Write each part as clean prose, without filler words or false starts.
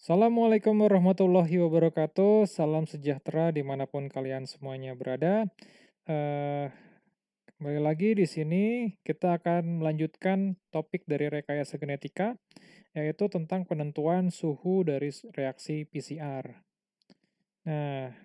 Assalamualaikum warahmatullahi wabarakatuh. Salam sejahtera dimanapun kalian semuanya berada. Eh, Kembali lagi di sini kita akan melanjutkan topik dari rekayasa genetika, yaitu tentang penentuan suhu dari reaksi PCR. Nah,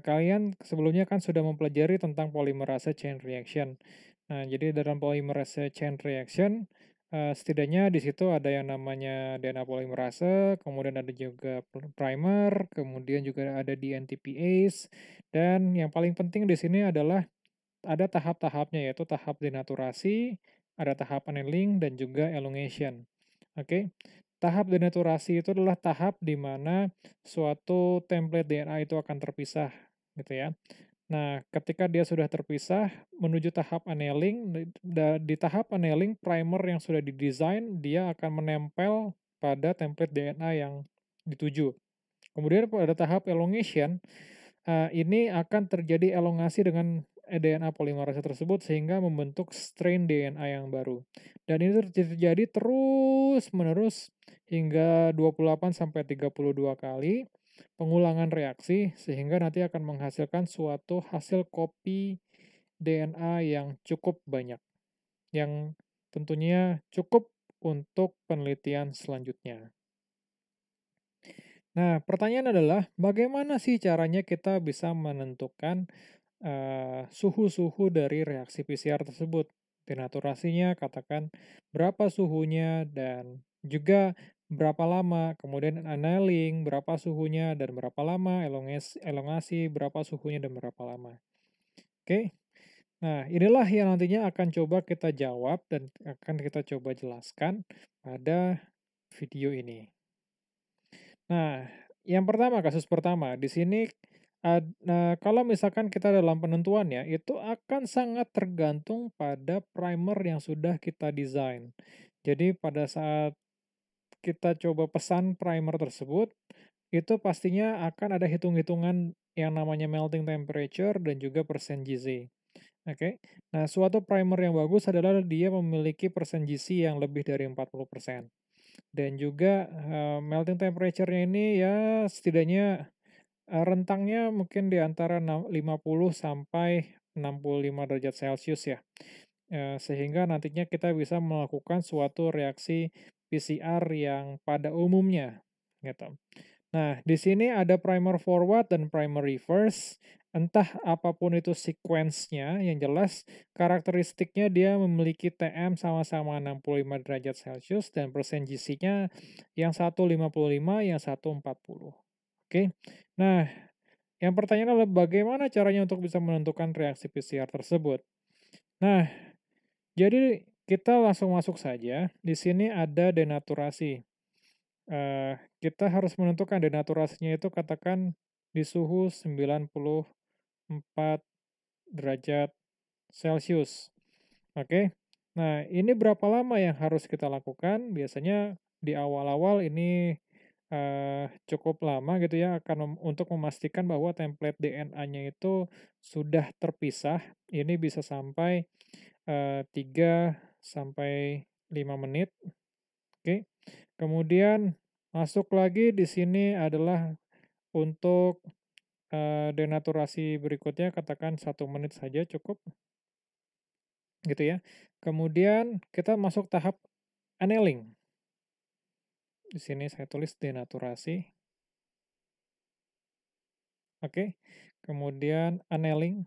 kalian sebelumnya kan sudah mempelajari tentang polymerase chain reaction. Nah, jadi dalam polymerase chain reaction, setidaknya di situ ada yang namanya DNA polymerase, kemudian ada juga primer, kemudian juga ada DNTPase, dan yang paling penting di sini adalah ada tahap-tahapnya, yaitu tahap denaturasi, ada tahap annealing, dan juga elongation. Oke, tahap denaturasi itu adalah tahap di mana suatu template DNA itu akan terpisah, gitu ya. Nah, ketika dia sudah terpisah, menuju tahap annealing, di tahap annealing, primer yang sudah didesain, dia akan menempel pada template DNA yang dituju. Kemudian pada tahap elongation, ini akan terjadi elongasi dengan DNA polimerase tersebut sehingga membentuk strain DNA yang baru. Dan ini terjadi terus-menerus hingga 28-32 kali pengulangan reaksi sehingga nanti akan menghasilkan suatu hasil kopi DNA yang cukup banyak, yang tentunya cukup untuk penelitian selanjutnya. Nah, pertanyaan adalah bagaimana sih caranya kita bisa menentukan suhu-suhu dari reaksi PCR tersebut. Denaturasinya, katakan berapa suhunya, dan juga berapa lama. Kemudian annealing, berapa suhunya dan berapa lama. Elongasi, berapa suhunya dan berapa lama. Oke, nah inilah yang nantinya akan coba kita jawab dan akan kita coba jelaskan pada video ini. Nah, yang pertama, kasus pertama, di sini kalau misalkan kita dalam penentuannya, itu akan sangat tergantung pada primer yang sudah kita desain. Jadi pada saat kita coba pesan primer tersebut, itu pastinya akan ada hitung-hitungan yang namanya melting temperature dan juga persen GC. Oke, nah suatu primer yang bagus adalah dia memiliki persen GC yang lebih dari 40%. Dan juga melting temperature-nya ini ya setidaknya rentangnya mungkin di antara 50 sampai 65 derajat Celcius ya. Sehingga nantinya kita bisa melakukan suatu reaksi PCR yang pada umumnya gitu. Nah, di sini ada primer forward dan primer reverse. Entah apapun itu sequence-nya, yang jelas karakteristiknya dia memiliki TM sama-sama 65 derajat Celcius dan persen GC-nya yang satu 55, yang satu 40. Oke. Nah, yang pertanyaan adalah bagaimana caranya untuk bisa menentukan reaksi PCR tersebut. Nah, jadi kita langsung masuk saja. Di sini ada denaturasi. Kita harus menentukan denaturasinya itu katakan di suhu 94 derajat Celcius. Oke. Nah, ini berapa lama yang harus kita lakukan? Biasanya di awal-awal ini cukup lama gitu ya akan untuk memastikan bahwa template DNA-nya itu sudah terpisah. Ini bisa sampai 3 sampai 5 menit. Oke. Kemudian masuk lagi di sini adalah untuk denaturasi berikutnya, katakan 1 menit saja cukup, gitu ya. Kemudian kita masuk tahap annealing. Di sini saya tulis denaturasi. Oke. Kemudian annealing.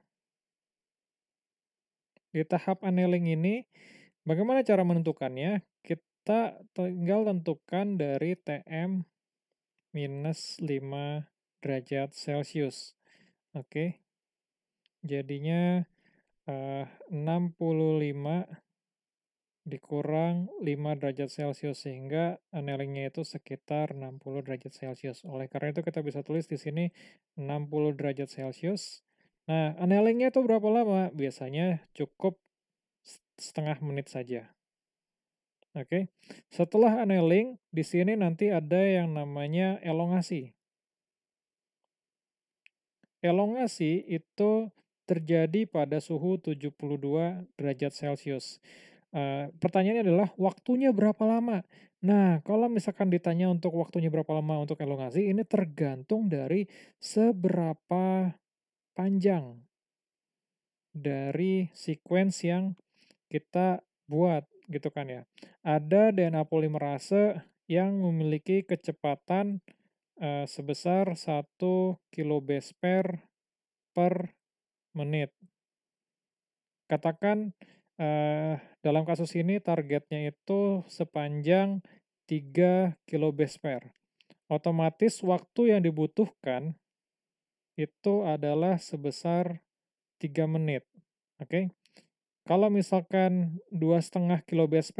Di tahap annealing ini, bagaimana cara menentukannya? Kita tinggal tentukan dari TM minus 5 derajat Celcius. Oke. Jadinya 65 dikurang 5 derajat Celcius sehingga annealingnya itu sekitar 60 derajat Celcius. Oleh karena itu kita bisa tulis di sini 60 derajat Celcius. Nah, annealingnya itu berapa lama? Biasanya cukup setengah menit saja. Oke. Setelah annealing, di sini nanti ada yang namanya elongasi. Elongasi itu terjadi pada suhu 72 derajat Celcius. Pertanyaannya adalah waktunya berapa lama? Nah, kalau misalkan ditanya untuk waktunya berapa lama untuk elongasi, ini tergantung dari seberapa panjang dari sequence yang kita buat, gitu kan ya. Ada DNA polimerase yang memiliki kecepatan sebesar 1 kbps per menit. Katakan dalam kasus ini targetnya itu sepanjang 3 kbps. Otomatis waktu yang dibutuhkan itu adalah sebesar 3 menit. Oke. Kalau misalkan 2,5 kbps,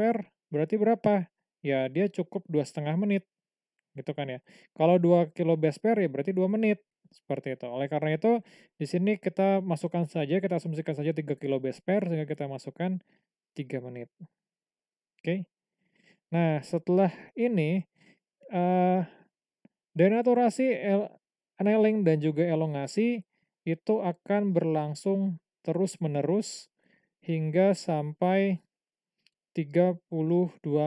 berarti berapa? Ya, dia cukup 2,5 menit, gitu kan ya. Kalau 2 kbps ya berarti 2 menit, seperti itu. Oleh karena itu, di sini kita masukkan saja, kita asumsikan saja 3 kbps, sehingga kita masukkan 3 menit. Oke. Nah, setelah ini, eh, denaturasi, annealing, dan juga elongasi itu akan berlangsung terus-menerus hingga sampai 32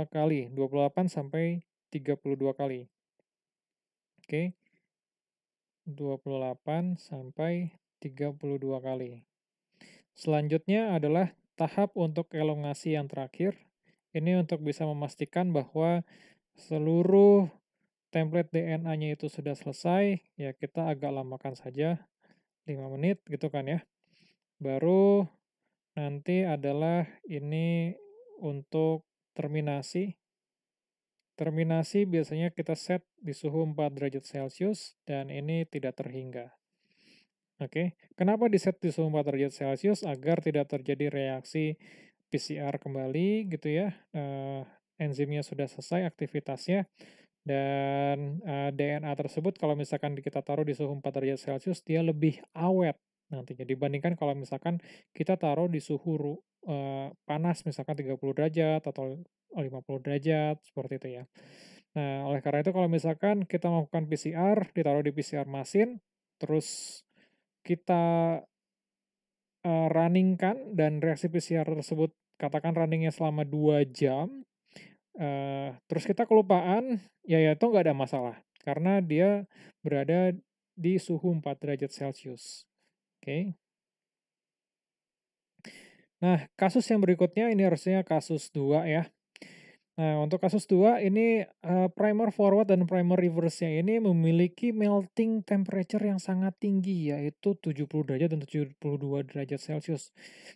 kali, 28 sampai 32 kali. Oke, 28 sampai 32 kali. Selanjutnya adalah tahap untuk elongasi yang terakhir. Ini untuk bisa memastikan bahwa seluruh template DNA-nya itu sudah selesai, ya kita agak lamakan saja 5 menit gitu kan ya. Baru nanti adalah ini untuk terminasi. Terminasi biasanya kita set di suhu 4 derajat Celcius dan ini tidak terhingga. Oke, kenapa di set di suhu 4 derajat Celcius? Agar tidak terjadi reaksi PCR kembali gitu ya. Enzimnya sudah selesai aktivitasnya dan DNA tersebut kalau misalkan kita taruh di suhu 4 derajat Celcius dia lebih awet nantinya dibandingkan kalau misalkan kita taruh di suhu panas misalkan 30 derajat atau 50 derajat seperti itu ya. Nah, oleh karena itu kalau misalkan kita melakukan PCR, ditaruh di PCR mesin, terus kita running-kan dan reaksi PCR tersebut katakan running-nya selama 2 jam, terus kita kelupaan, ya itu nggak ada masalah, karena dia berada di suhu 4 derajat Celcius. Oke. Nah, kasus yang berikutnya ini harusnya kasus 2 ya. Nah, untuk kasus 2 ini primer forward dan primer reverse-nya ini memiliki melting temperature yang sangat tinggi, yaitu 70 derajat dan 72 derajat Celcius.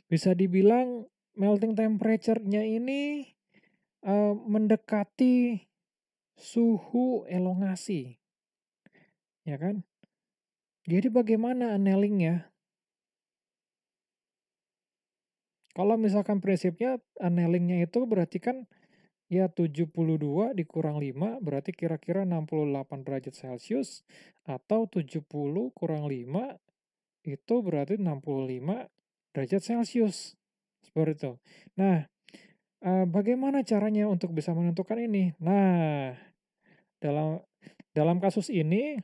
Bisa dibilang melting temperature-nya ini mendekati suhu elongasi, ya kan? Jadi bagaimana annealing-nya? Kalau misalkan prinsipnya annealing-nya itu berarti kan ya 72 dikurang 5 berarti kira-kira 68 derajat Celcius atau 70 kurang 5 itu berarti 65 derajat Celcius. Seperti itu. Nah, bagaimana caranya untuk bisa menentukan ini? Nah, dalam dalam kasus ini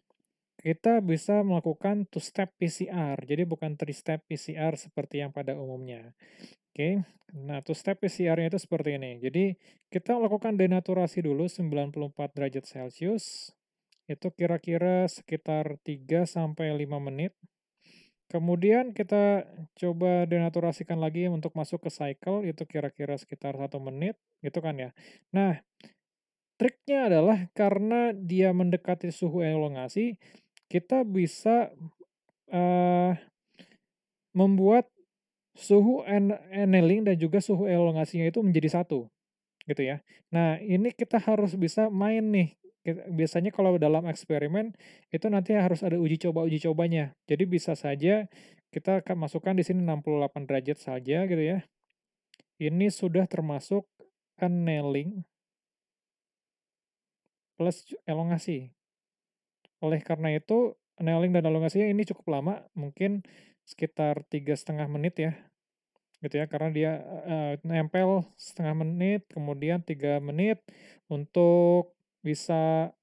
kita bisa melakukan two-step PCR, jadi bukan three-step PCR seperti yang pada umumnya. Oke, nah two-step PCR-nya itu seperti ini. Jadi kita melakukan denaturasi dulu 94 derajat Celcius, itu kira-kira sekitar 3 sampai 5 menit. Kemudian kita coba denaturasikan lagi untuk masuk ke cycle, itu kira-kira sekitar 1 menit, gitu kan ya. Nah, triknya adalah karena dia mendekati suhu elongasi, kita bisa eh, membuat suhu annealing dan juga suhu elongasinya itu menjadi satu, gitu ya. Nah, ini kita harus bisa main nih. Biasanya kalau dalam eksperimen itu nanti harus ada uji cobanya. Jadi bisa saja kita akan masukkan di sini 68 derajat saja gitu ya. Ini sudah termasuk annealing plus elongasi. Oleh karena itu, annealing dan elongasinya ini cukup lama, mungkin sekitar 3,5 menit ya, gitu ya, karena dia nempel setengah menit, kemudian 3 menit untuk bisa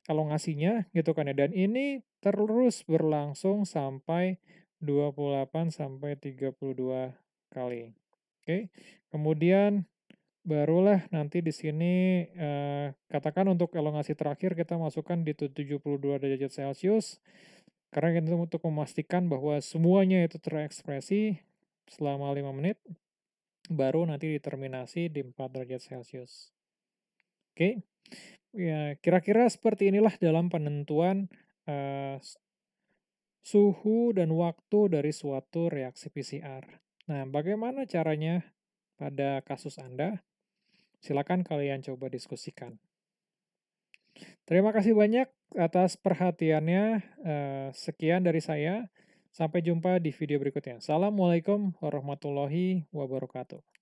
elongasinya, gitu kan ya. Dan ini terus berlangsung sampai 28 sampai 32 kali. Oke. Kemudian Barulah nanti di sini, katakan untuk elongasi terakhir kita masukkan di 72 derajat Celcius, karena itu untuk memastikan bahwa semuanya itu terekspresi selama 5 menit, baru nanti diterminasi di 4 derajat Celcius. Oke, ya kira-kira seperti inilah dalam penentuan, suhu dan waktu dari suatu reaksi PCR. Nah, bagaimana caranya pada kasus Anda? Silakan kalian coba diskusikan. Terima kasih banyak atas perhatiannya. Sekian dari saya. Sampai jumpa di video berikutnya. Assalamualaikum warahmatullahi wabarakatuh.